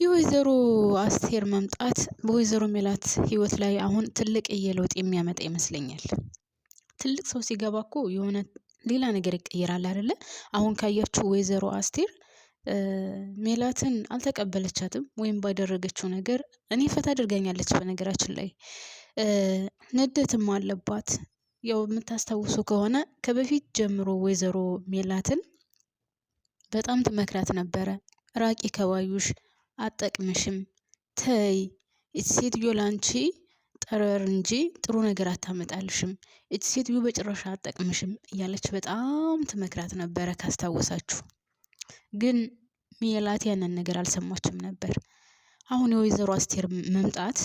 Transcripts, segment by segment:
የወይዘሮ አስቴር መምጣት በወይዘሮ ሜላት ህይወት ላይ አሁን ትልቅ ለውጥ የሚያመጣ ይመስለኛል። ትልቅ ሰው ሲገባ እኮ የሆነ ሌላ ነገር ይቀየራል አይደለ? አሁን ካያችሁ ወይዘሮ አስቴር ሜላትን አልተቀበለቻትም ወይም ባደረገችው ነገር እኔ ፈታ አድርጋኛለች። በነገራችን ላይ ንዴትም አለባት። ያው የምታስታውሱ ከሆነ ከበፊት ጀምሮ ወይዘሮ ሜላትን በጣም ትመክራት ነበረ። ራቂ ከባዩሽ፣ አጠቅምሽም፣ ተይ እቺ ሴትዮ ላንቺ ጠረር እንጂ ጥሩ ነገር አታመጣልሽም፣ እቺ ሴትዮ በጭራሽ አጠቅምሽም እያለች በጣም ትመክራት ነበረ ካስታወሳችሁ። ግን ሜላት ያንን ነገር አልሰማችም ነበር። አሁን የወይዘሮ አስቴር መምጣት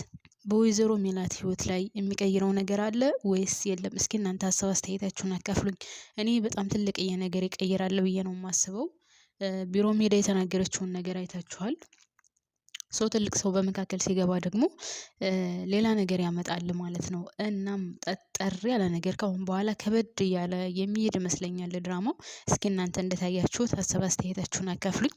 በወይዘሮ ሜላት ህይወት ላይ የሚቀይረው ነገር አለ ወይስ የለም? እስኪ እናንተ ሀሳብ አስተያየታችሁን አካፍሉኝ። እኔ በጣም ትልቅዬ ነገር ይቀይራል ብዬ ነው የማስበው። ቢሮ ሜዳ የተናገረችውን ነገር አይታችኋል። ሰው ትልቅ ሰው በመካከል ሲገባ ደግሞ ሌላ ነገር ያመጣል ማለት ነው። እናም ጠጠር ያለ ነገር ካሁን በኋላ ከበድ እያለ የሚሄድ ይመስለኛል ድራማው። እስኪ እናንተ እንደታያችሁት ሀሳብ አስተያየታችሁን አካፍሉኝ።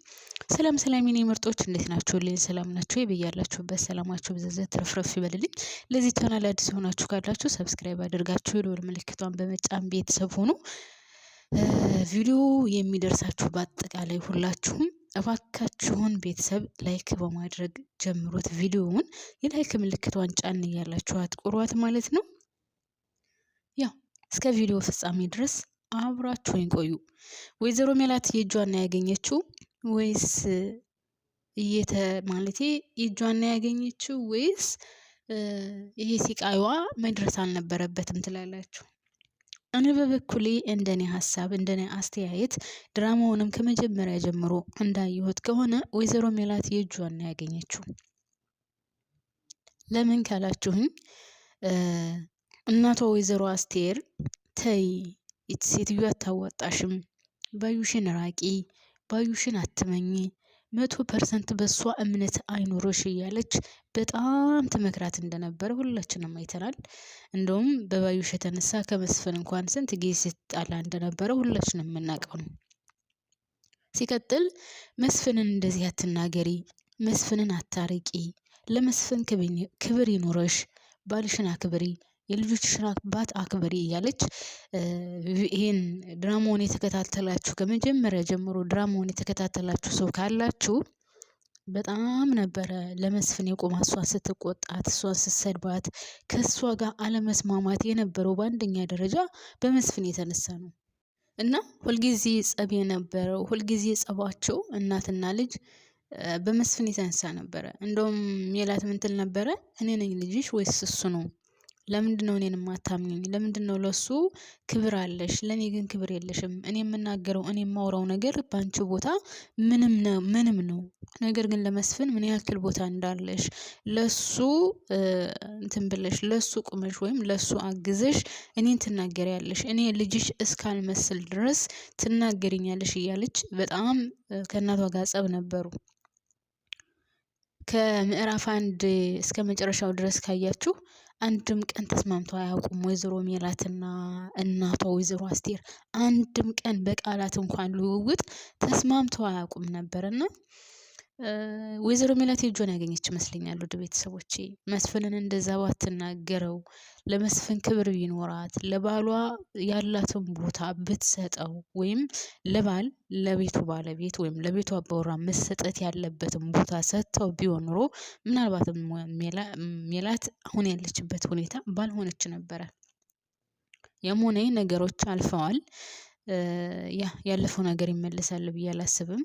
ሰላም ሰላም የኔ ምርጦች እንዴት ናችሁልኝ? ሰላም ናችሁ? በያላችሁበት ሰላማችሁ ብዝዝት ትርፍርፍ ይበልልኝ። ለዚህ ቻናል አዲስ ሆናችሁ ካላችሁ ሰብስክራይብ አድርጋችሁ የደወል ምልክቷን በመጫን ቤተሰብ ሁኑ። ቪዲዮ የሚደርሳችሁ በአጠቃላይ ሁላችሁም እባካችሁን ቤተሰብ ላይክ በማድረግ ጀምሩት። ቪዲዮውን የላይክ ምልክቷን ጫን እያላችሁ አትቁሯት ማለት ነው። ያው እስከ ቪዲዮ ፍጻሜ ድረስ አብራችሁን ቆዩ። ወይዘሮ ሜላት የእጇን ያገኘችው ወይስ ማለቴ የእጇን ያገኘችው ወይስ ይሄ ሲቃይዋ መድረስ አልነበረበትም ትላላችሁ? እኔ በበኩሌ እንደኔ ሀሳብ እንደኔ አስተያየት ድራማውንም ከመጀመሪያ ጀምሮ እንዳየሁት ከሆነ ወይዘሮ ሜላት የእጇን ያገኘችው። ለምን ካላችሁኝ እናቷ ወይዘሮ አስቴር ተይ ሴትዮ አታዋጣሽም፣ ባዩሽን ራቂ፣ ባዩሽን አትመኝ፣ 100% በሷ እምነት አይኖርሽ እያለች በጣም ትመክራት እንደነበረ ሁላችንም አይተናል። እንደውም በባዩሽ የተነሳ ከመስፍን እንኳን ስንት ጊዜ ስትጣላ እንደነበረ ሁላችንም የምናውቀው ነው። ሲቀጥል መስፍንን እንደዚህ አትናገሪ፣ መስፍንን አታርቂ፣ ለመስፍን ክብር ይኖረሽ፣ ባልሽን አክብሪ፣ የልጆችሽን አባት አክብሪ እያለች ይሄን ድራማውን የተከታተላችሁ ከመጀመሪያ ጀምሮ ድራማውን የተከታተላችሁ ሰው ካላችሁ በጣም ነበረ ለመስፍን የቆማ እሷን ስትቆጣት፣ እሷን ስትሰድባት፣ ከእሷ ጋር አለመስማማት የነበረው በአንደኛ ደረጃ በመስፍን የተነሳ ነው። እና ሁልጊዜ ጸብ የነበረው ሁልጊዜ ጸባቸው እናትና ልጅ በመስፍን የተነሳ ነበረ። እንደውም ሜላት ምን ትል ነበረ? እኔ ነኝ ልጅሽ ወይስ እሱ ነው? ለምንድነው እኔን የማታምኚኝ? ለምንድነው ለሱ ክብር አለሽ ለኔ ግን ክብር የለሽም? እኔ የምናገረው እኔ የማወራው ነገር ባንቺ ቦታ ምንም ነው። ነገር ግን ለመስፍን ምን ያክል ቦታ እንዳለሽ ለሱ እንትን ብለሽ ለሱ ቁመሽ ወይም ለሱ አግዘሽ እኔን ትናገሪያለሽ፣ እኔ ልጅሽ እስካልመስል ድረስ ትናገሪኛለሽ እያለች በጣም ከእናቷ ጋር ጸብ ነበሩ። ከምዕራፍ 1 እስከ መጨረሻው ድረስ ካያችሁ አንድም ቀን ተስማምተው አያውቁም። ወይዘሮ ሜላትና እናቷ ወይዘሮ አስቴር አንድም ቀን በቃላት እንኳን ልውውጥ ተስማምተው አያውቁም ነበርና ወይዘሮ ሜላት የእጇን ያገኘች ይመስለኛል። ወደ ቤተሰቦቼ መስፍንን እንደዛ ባትናገረው፣ ለመስፍን ክብር ቢኖራት፣ ለባሏ ያላትን ቦታ ብትሰጠው፣ ወይም ለባል ለቤቱ ባለቤት ወይም ለቤቱ አባወራ መሰጠት ያለበትን ቦታ ሰጥተው ቢሆን ኖሮ ምናልባትም ሜላት አሁን ያለችበት ሁኔታ ባልሆነች ነበረ። ያም ሆነ ነገሮች አልፈዋል። ያለፈው ነገር ይመለሳል ብዬ አላስብም።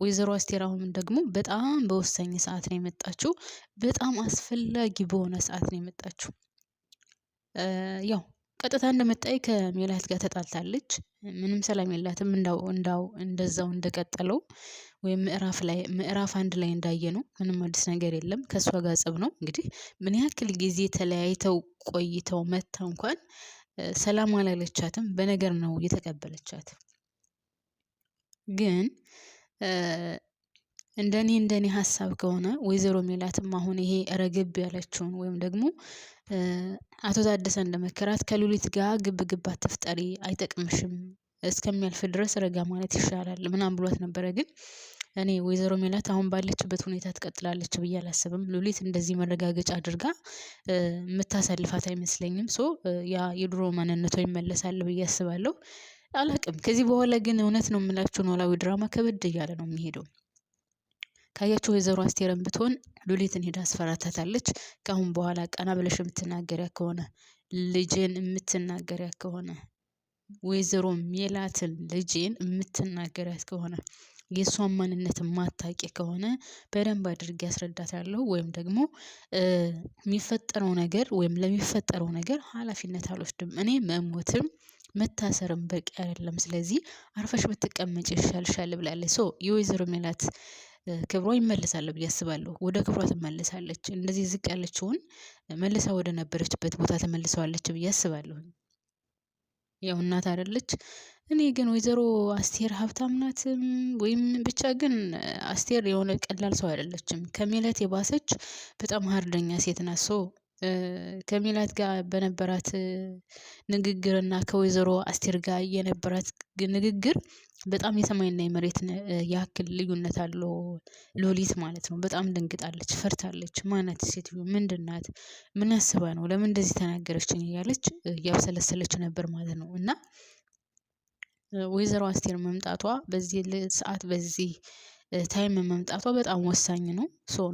ወይዘሮ አስቴር አሁን ደግሞ በጣም በወሳኝ ሰዓት ነው የመጣችው። በጣም አስፈላጊ በሆነ ሰዓት ነው የመጣችው። ያው ቀጥታ እንደመጣይ ከሜላት ጋር ተጣልታለች። ምንም ሰላም የላትም። እንደዛው እንደቀጠለው ወይም ምዕራፍ 1 ላይ እንዳየነው ምንም አዲስ ነገር የለም። ከሷ ጋር ጸብ ነው። እንግዲህ ምን ያክል ጊዜ ተለያይተው ቆይተው መታ እንኳን ሰላም አላለቻትም። በነገር ነው የተቀበለቻት። ግን እንደኔ ሀሳብ ከሆነ ወይዘሮ ሜላትም አሁን ይሄ ረግብ ያለችውን ወይም ደግሞ አቶ ታደሰ እንደመከራት ከሉሊት ጋር ግብ አትፍጠሪ፣ አይጠቅምሽም፣ እስከሚያልፍ ድረስ ረጋ ማለት ይሻላል ምናምን ብሏት ነበረ። ግን እኔ ወይዘሮ ሜላት አሁን ባለችበት ሁኔታ ትቀጥላለች ብዬ አላስብም። ሉሊት እንደዚህ መረጋገጫ አድርጋ የምታሳልፋት አይመስለኝም። ያ የድሮ ማንነቷ ይመለሳል ብዬ አስባለሁ። አላቅም። ከዚህ በኋላ ግን እውነት ነው የምላችሁ ኖላዊ ድራማ ከበድ እያለ ነው የሚሄደው። ካያችሁ ወይዘሮ አስቴርን ብትሆን ሉሊትን ሄዳ አስፈራታታለች። ከአሁን በኋላ ቀና ብለሽ የምትናገሪያ ከሆነ ልጄን የምትናገሪያ ከሆነ ወይዘሮ ሜላትን ልጄን የምትናገሪያት ከሆነ የእሷን ማንነት ማታቂ ከሆነ በደንብ አድርጌ ያስረዳታለሁ። ወይም ደግሞ የሚፈጠረው ነገር ወይም ለሚፈጠረው ነገር ኃላፊነት አልወስድም። እኔ መሞትም መታሰርም በቂ አይደለም። ስለዚህ አርፈሽ ብትቀመጭ ይሻልሻል ብላለች። የወይዘሮ ሜላት ክብሯ ይመለሳል ብዬ አስባለሁ። ወደ ክብሯ ትመለሳለች። እንደዚህ ዝቅ ያለችውን መልሳ ወደ ነበረችበት ቦታ ተመልሰዋለች ብዬ አስባለሁ። ያው እናት አይደለች። እኔ ግን ወይዘሮ አስቴር ሀብታም ናት ወይም ብቻ ግን አስቴር የሆነ ቀላል ሰው አይደለችም። ከሜላት የባሰች በጣም ሀርደኛ ሴት ናት። ከሜላት ጋር በነበራት ንግግርና ከወይዘሮ አስቴር ጋር የነበራት ንግግር በጣም የሰማይና የመሬት ያክል ልዩነት አለው። ሉሊት ማለት ነው በጣም ደንግጣለች፣ ፈርታለች። ማናት ሴትዮ? ምንድናት? ምን አስባ ነው? ለምን እንደዚህ ተናገረችኝ? እያለች እያብሰለሰለች ነበር ማለት ነው። እና ወይዘሮ አስቴር መምጣቷ በዚህ ሰዓት በዚህ ታይም መምጣቷ በጣም ወሳኝ ነው።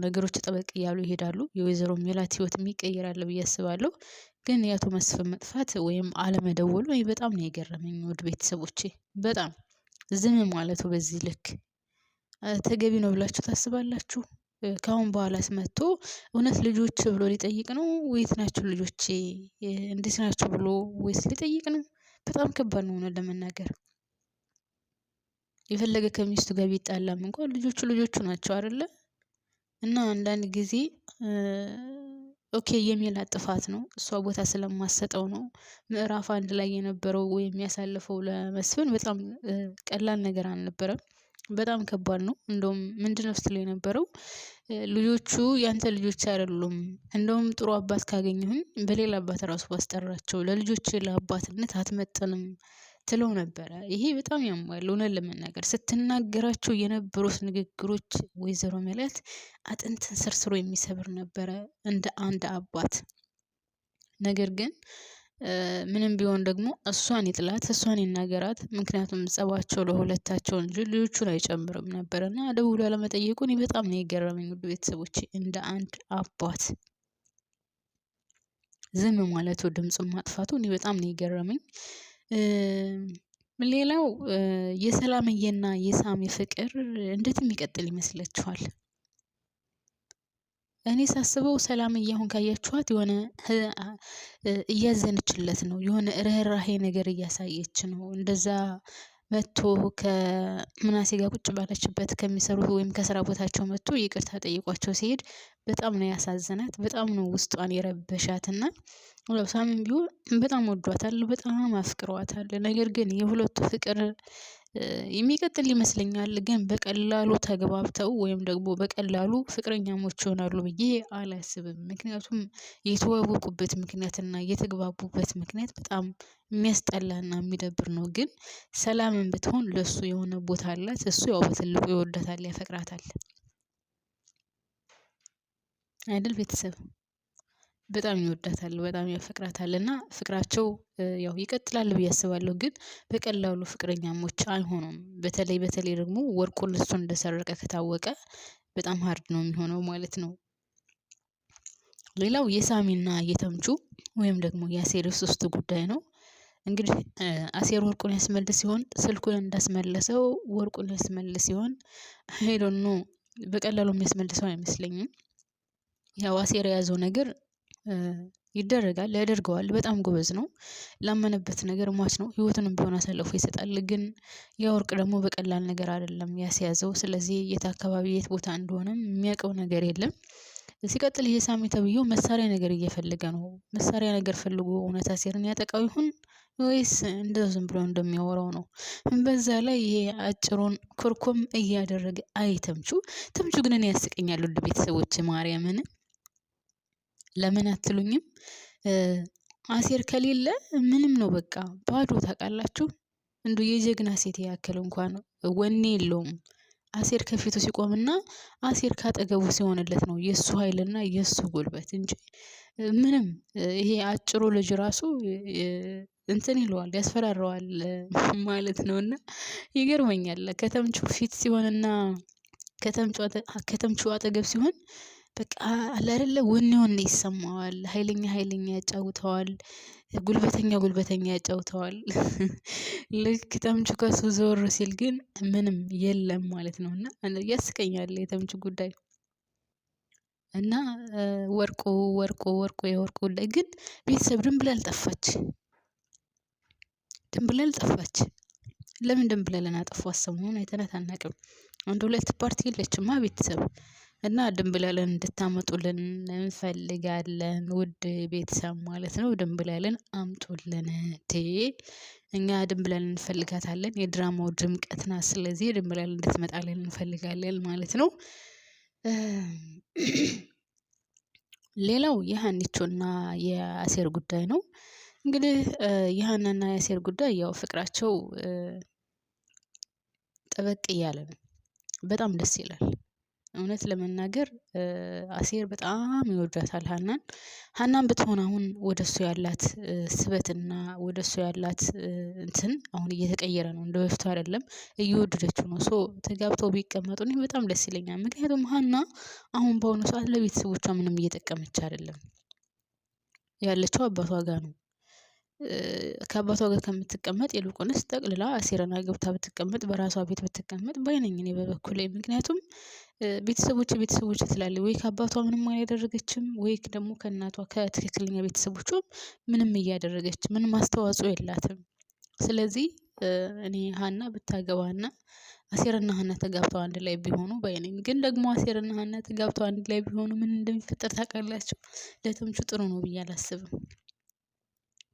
ነገሮች ጠበቅ እያሉ ይሄዳሉ። የወይዘሮ ሜላት ህይወት ይቀየራል ብዬ አስባለሁ። ግን የአቶ መስፍን መጥፋት ወይም አለመደወሉ በጣም ነው የገረመኝ። ውድ ቤተሰቦቼ በጣም ዝም ማለቱ በዚህ ልክ ተገቢ ነው ብላችሁ ታስባላችሁ? ከአሁን በኋላስ መጥቶ እውነት ልጆች ብሎ ሊጠይቅ ነው? ወይት ናችሁ ልጆቼ እንዴት ናችሁ ብሎ ወይስ ሊጠይቅ ነው? በጣም ከባድ ነው ለመናገር። የፈለገ ከሚስቱ ጋር ቢጣላም እንኳን ልጆቹ ናቸው አይደለ? እና አንዳንድ ጊዜ ኦኬ የሜላት ጥፋት ነው። እሷ ቦታ ስለማሰጠው ነው። ምዕራፍ 1 ላይ የነበረው ወይም ያሳለፈው ለመስፍን በጣም ቀላል ነገር አልነበረም። በጣም ከባድ ነው። እንደውም ምንድነው ስትል የነበረው ልጆቹ ያንተ ልጆች አይደሉም፣ እንደውም ጥሩ አባት ካገኘሁኝ በሌላ አባት ራሱ ባስጠራቸው፣ ለልጆች ለአባትነት አትመጥንም ትለው ነበረ። ይሄ በጣም ያሟል። እውነት ለመናገር ስትናገራቸው የነበሩት ንግግሮች ወይዘሮ ሜላት አጥንትን ሰርስሮ የሚሰብር ነበረ እንደ አንድ አባት። ነገር ግን ምንም ቢሆን ደግሞ እሷን ይጥላት፣ እሷን ይናገራት። ምክንያቱም ጸባቸው ለሁለታቸው እንጂ ልጆቹን አይጨምርም ነበረ። እና ደውሎ ለመጠየቁ እኔ በጣም ነው የገረመኝ። ውድ ቤተሰቦች እንደ አንድ አባት ዝም ማለቱ፣ ድምፁን ማጥፋቱ እኔ በጣም ነው የገረመኝ። ሌላው የሰላምዬና የሳሚ ፍቅር እንዴት የሚቀጥል ይመስላችኋል? እኔ ሳስበው ሰላምዬ አሁን ካያችኋት የሆነ እያዘነችለት ነው፣ የሆነ ርህራሄ ነገር እያሳየች ነው። እንደዛ መጥቶ ከምናሴ ጋር ቁጭ ባለችበት ከሚሰሩት ወይም ከስራ ቦታቸው መጥቶ ይቅርታ ጠይቋቸው ሲሄድ በጣም ነው ያሳዘናት፣ በጣም ነው ውስጧን የረበሻትና ሳሚም ቢሆን በጣም ወዷታል፣ በጣም አፍቅሯታል። ነገር ግን የሁለቱ ፍቅር የሚቀጥል ይመስለኛል። ግን በቀላሉ ተግባብተው ወይም ደግሞ በቀላሉ ፍቅረኛሞች ይሆናሉ ብዬ አላስብም። ምክንያቱም የተዋወቁበት ምክንያትና የተግባቡበት ምክንያት በጣም የሚያስጠላና የሚደብር ነው። ግን ሰላምን ብትሆን ለሱ የሆነ ቦታ አላት። እሱ ያው በትልቁ ይወዳታል፣ ያፈቅራታል አይደል ቤተሰብ? በጣም ይወዳታል፣ በጣም ያፈቅራታል። እና ፍቅራቸው ያው ይቀጥላል ብዬ አስባለሁ። ግን በቀላሉ ፍቅረኛሞች አይሆኑም። በተለይ ደግሞ ወርቁን እሱ እንደሰረቀ ከታወቀ በጣም ሀርድ ነው የሚሆነው ማለት ነው። ሌላው የሳሚና የተምቹ ወይም ደግሞ የአሴር ሶስት ጉዳይ ነው። እንግዲህ አሴር ወርቁን ያስመልስ ሲሆን ስልኩን እንዳስመለሰው ወርቁን ያስመልስ ሲሆን ሄዶኖ በቀላሉ የሚያስመልሰው አይመስለኝም። ያው አሴር የያዘው ነገር ይደረጋል፣ ያደርገዋል። በጣም ጎበዝ ነው። ላመነበት ነገር ሟች ነው። ህይወቱንም ቢሆን አሳልፎ ይሰጣል። ግን የወርቅ ደግሞ በቀላል ነገር አይደለም ያስያዘው። ስለዚህ የት አካባቢ የት ቦታ እንደሆነም የሚያውቀው ነገር የለም። ሲቀጥል ይሄ ሳሚ ተብዬው መሳሪያ ነገር እየፈለገ ነው። መሳሪያ ነገር ፈልጎ እውነት አሴርን ያጠቃው ይሁን ወይስ እንደው ዝም ብሎ እንደሚያወራው ነው? በዛ ላይ ይሄ አጭሩን ኩርኩም እያደረገ ተምቹ ግን እኔ ያስቀኛል። ውድ ቤተሰቦች ማርያምን ለምን አትሉኝም? አሴር ከሌለ ምንም ነው በቃ ባዶ። ታውቃላችሁ እንዱ የጀግና ሴት ያክል እንኳን ወኔ የለውም። አሴር ከፊቱ ሲቆምና አሴር ካጠገቡ ሲሆንለት ነው የእሱ ኃይልና የእሱ ጉልበት እንጂ ምንም ይሄ አጭሩ ልጅ ራሱ እንትን ይለዋል ያስፈራረዋል ማለት ነው። እና ይገርመኛል ከተምቹ ፊት ሲሆንና ከተምቹ አጠገብ ሲሆን በቃ አለ አይደለ ወኔ ይሰማዋል። ኃይለኛ ያጫውተዋል። ጉልበተኛ ያጫውተዋል። ልክ ተምቹ ከሱ ዞር ሲል ግን ምንም የለም ማለት ነው። እና ያስቀኛል የተምቹ ጉዳይ እና ወርቁ የወርቁ ጉዳይ ግን ቤተሰብ ድንብላል ጠፋች። ለምን ድንብላልን አጠፏት? ሰሞኑን አይተናት አናውቅም። አንድ ሁለት ፓርቲ የለችማ ቤተሰብ እና ድንብላልን እንድታመጡልን እንፈልጋለን። ውድ ቤተሰብ ማለት ነው። ድንብላልን አምጡልን። እኛ ድንብላልን እንፈልጋታለን። የድራማው ድምቀት ናት። ስለዚህ ድንብላልን እንድትመጣልን እንፈልጋለን ማለት ነው። ሌላው የሀኒቾና የአሴር ጉዳይ ነው። እንግዲህ የሀናና የአሴር ጉዳይ ያው ፍቅራቸው ጠበቅ እያለ ነው። በጣም ደስ ይላል። እውነት ለመናገር አሴር በጣም ይወዳታል ሀናን ብትሆን አሁን ወደሱ ያላት ስበትና ወደሱ ያላት እንትን አሁን እየተቀየረ ነው። እንደ በፊቱ አይደለም። እየወደደችው ነው። ተጋብተው ቢቀመጡ እኔ በጣም ደስ ይለኛል። ምክንያቱም ሀና አሁን በአሁኑ ሰዓት ለቤተሰቦቿ ምንም እየጠቀመች አይደለም። ያለችው አባቷ ጋር ነው። ከአባቷ ጋር ከምትቀመጥ ይልቁንስ ጠቅልላ አሴርን አግብታ ብትቀመጥ በራሷ ቤት ብትቀመጥ ባይ ነኝ እኔ በበኩሌ። ምክንያቱም ቤተሰቦች ትላለች ወይ ከአባቷ ምንም አላደረገችም ወይ ደግሞ ከእናቷ ከትክክለኛ ቤተሰቦቿ ምንም እያደረገች ምንም አስተዋጽኦ የላትም። ስለዚህ እኔ ሀና ብታገባና አሴርና ሀና ተጋብተው አንድ ላይ ቢሆኑ ባይ ነኝ። ግን ደግሞ አሴርና ሀና ተጋብተው አንድ ላይ ቢሆኑ ምን እንደሚፈጠር ታውቃላችሁ? ለተምቹ ጥሩ ነው ብዬ አላስብም።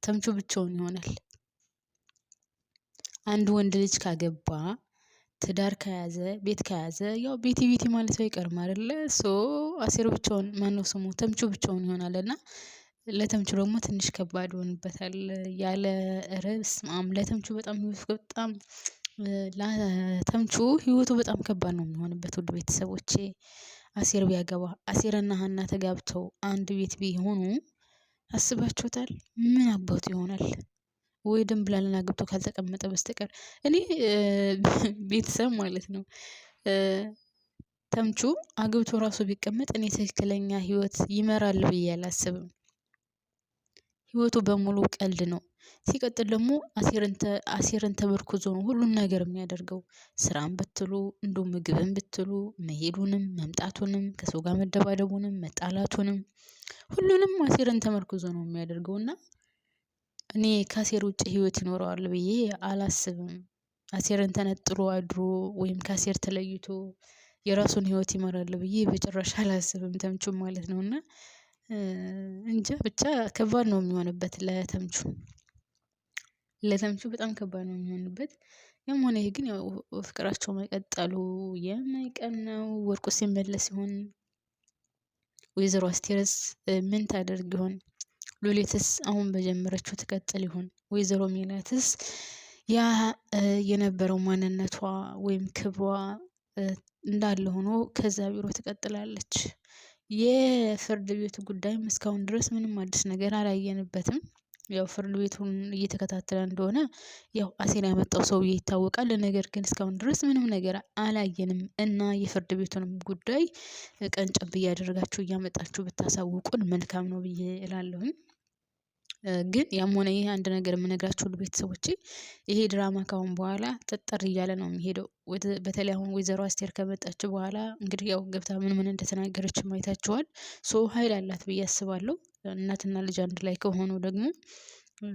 ተምቹ ብቻውን ይሆናል። አንድ ወንድ ልጅ ካገባ ትዳር ከያዘ ቤት ከያዘ ያው ቤቲ ማለት አይቀርም አይደለ? አሴር ብቻውን ማነው ስሙ ተምቹ ብቻውን ይሆናል። እና ለተምቹ ደግሞ ትንሽ ከባድ ይሆንበታል። ያለ ርዕስ ለተምቹ በጣም ለተምቹ ህይወቱ በጣም ከባድ ነው የሚሆንበት። ውድ ቤተሰቦቼ አሴር ቢያገባ አሴርና ሀና ተጋብተው አንድ ቤት ቢሆኑ አስባችሁታል? ምን አባቱ ይሆናል? ወይ ድንብላልን አግብቶ ካልተቀመጠ በስተቀር እኔ ቤተሰብ ማለት ነው ተምቹ አግብቶ ራሱ ቢቀመጥ እኔ ትክክለኛ ህይወት ይመራል ብዬ አላስብም። ህይወቱ በሙሉ ቀልድ ነው። ሲቀጥል ደግሞ አሴርን ተመርኩዞ ነው ሁሉን ነገር የሚያደርገው። ስራን ብትሉ እንዲሁ ምግብን ብትሉ መሄዱንም መምጣቱንም ከሰው ጋር መደባደቡንም መጣላቱንም ሁሉንም አሴርን ተመርኩዞ ነው የሚያደርገው። እና እኔ ከአሴር ውጭ ህይወት ይኖረዋል ብዬ አላስብም። አሴርን ተነጥሎ አድሮ ወይም ከአሴር ተለይቶ የራሱን ህይወት ይመራል ብዬ በጭራሽ አላስብም። ተምቹም ማለት ነው። እና እንጃ ብቻ ከባድ ነው የሚሆንበት ለተምቹ በጣም ከባድ ነው የሚሆንበት። ያም ሆነ ይሄ ግን ያው ፍቅራቸው መቀጠሉ የማይቀር ነው። ወርቁ ሲመለስ ሲሆን ወይዘሮ አስቴርስ ምን ታደርግ ይሆን? ሉሊትስ አሁን በጀመረችው ትቀጥል ይሆን? ወይዘሮ ሜላትስ ያ የነበረው ማንነቷ ወይም ክብሯ እንዳለ ሆኖ ከዛ ቢሮ ትቀጥላለች? የፍርድ ቤቱ ጉዳይም እስካሁን ድረስ ምንም አዲስ ነገር አላየንበትም። ያው ፍርድ ቤቱን እየተከታተለ እንደሆነ ያው አሴር ያመጣው ሰውዬ ይታወቃል። ነገር ግን እስካሁን ድረስ ምንም ነገር አላየንም እና የፍርድ ቤቱንም ጉዳይ ቀንጨብ እያደረጋችሁ እያመጣችሁ ብታሳውቁን መልካም ነው ብዬ እላለሁኝ። ግን ያም ሆነ ይሄ አንድ ነገር የምነግራችሁ ቤተሰቦቼ ይሄ ድራማ ካሁን በኋላ ጠጠር እያለ ነው የሚሄደው። በተለይ አሁን ወይዘሮ አስቴር ከመጣች በኋላ እንግዲህ ያው ገብታ ምን እንደተናገረች አይታችኋል። ኃይል አላት ብዬ አስባለሁ። እናትና ልጅ አንድ ላይ ከሆኑ ደግሞ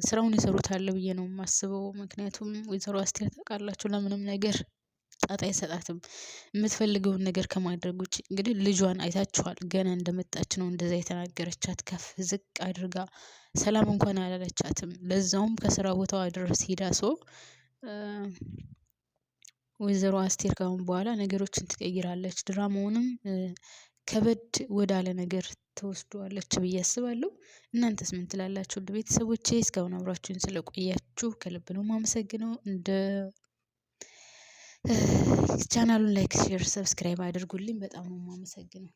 ስራውን ይሰሩታል ብዬ ነው የማስበው። ምክንያቱም ወይዘሮ አስቴር ታውቃላችሁ ለምንም ነገር ጣጣ አይሰጣትም። የምትፈልገውን ነገር ከማድረግ ውጭ እንግዲህ ልጇን አይታችኋል። ገና እንደመጣች ነው እንደዛ የተናገረቻት ከፍ ዝቅ አድርጋ ሰላም እንኳን አላለቻትም። ለዛውም ከስራ ቦታዋ ድረስ ሄዳ ወይዘሮ አስቴር ካሁን በኋላ ነገሮችን ትቀይራለች። ድራማውንም ከበድ ወዳለ ነገር ተወስዷለች ብዬ አስባለሁ። እናንተስ ምን ትላላችሁ? ውድ ቤተሰቦቼ እስካሁን አብራችሁን ስለቆያችሁ ከልብ ነው የማመሰግነው። ቻናሉን ላይክ፣ ሼር፣ ሰብስክራይብ አድርጉልኝ። በጣም ነው የማመሰግነው።